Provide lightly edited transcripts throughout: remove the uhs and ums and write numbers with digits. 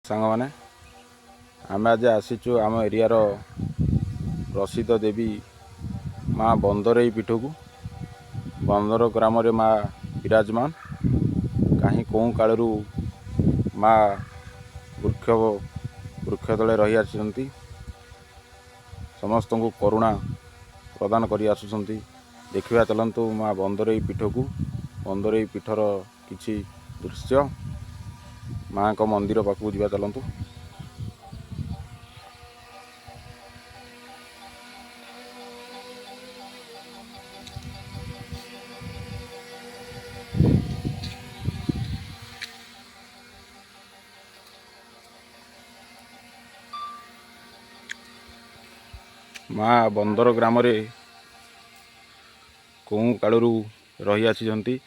सांग मैंने आम आज आसीचु आम एरियार प्रसिद्ध देवी माँ बंदरई पीठ को बंदर ग्राम माँ विराजमान कहीं कौ कालू माँ वृक्ष तले रही आसी समस्त को करुणा प्रदान कर आसुंच देखा चलतु माँ बंदरई पीठ को बंदरई पीठर किछि दृश्य माँ का मंदिर पाखक जावा चलतु। माँ बंदर ग्राम कौ कालू रही आसी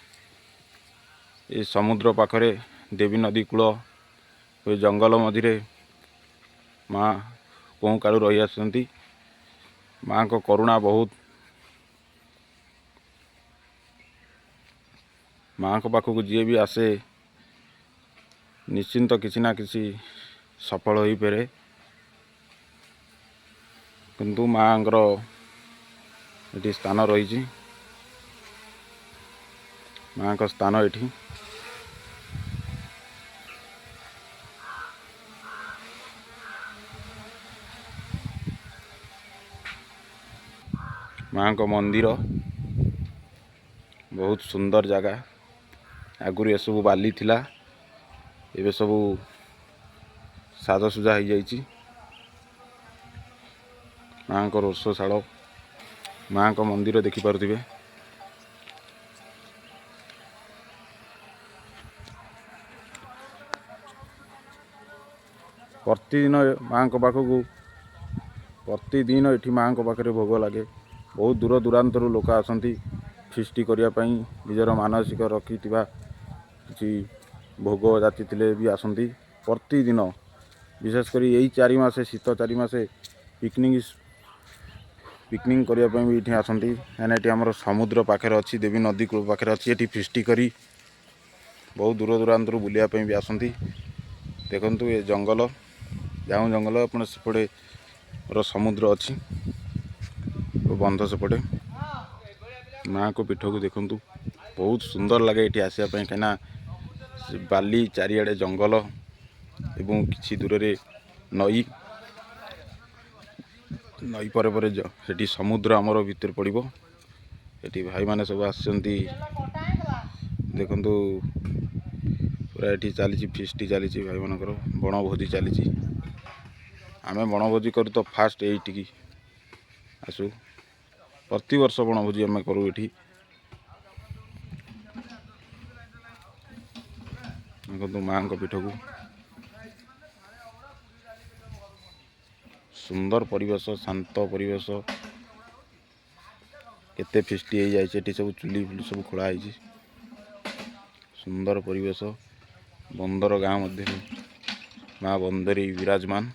समुद्र पाखरे देवी नदी कूल जंगल मझिरे माँ कौ कालू रही आसी माँ को करुणा बहुत माँ को पाखक जी भी आसे निश्चिंत किसी ना किसी सफल हो पारे किंतु माँर ये स्थान रही माँ का स्थान ये माँ को मंदिर बहुत सुंदर जगह आगुरी ये सब बाली थिला एबे सब साजसुजा हो जाइए माँ को रोषशाल माँ को मंदिर देखिपे प्रतिदिन माँ को पाखक प्रतिदिन ये माँ को पाखे भोग लगे बहुत दूर दूरांतर लोक आसती फीस्ट करने निजर मानसिक रखि किसी भोग जाति भी आसती प्रतिदिन विशेषकर यही 4 मास शीत 4 मास पिकनिक करने भी ये आसती कहीं आमर समुद्र पाखे अच्छी देवी नदी कूल पाखे अच्छी ये फीस्ट करी बहुत दूर दूरांतर बुलायापी भी आसती देखु ये जंगल जाऊँ जंगल अपन सेपटे समुद्र अच्छी बंध सेपटे माँ को पीठ को देखु बहुत सुंदर लगे ये आसापी कहीं बाली चारिआडे जंगल एवं किसी दूर रे नई नई पर सेठी समुद्र आमर भीतर पड़ो ये भाई माने सब आसती देखु पूरा ये चली फीस्ट चली भाई मानकर बनभोजी चली आम बनभोजी करूँ तो फास्ट ये आसू प्रति वर्ष बनभोजी आम करूँ ये देखो माँ को पीठ को सुंदर परिवेश शांत परिवेश केते फीस्ट हो जाए सब चुली फुली सब खोलाई सुंदर परिवेश बंदर गाँ मध्य माँ बंदरी विराजमान।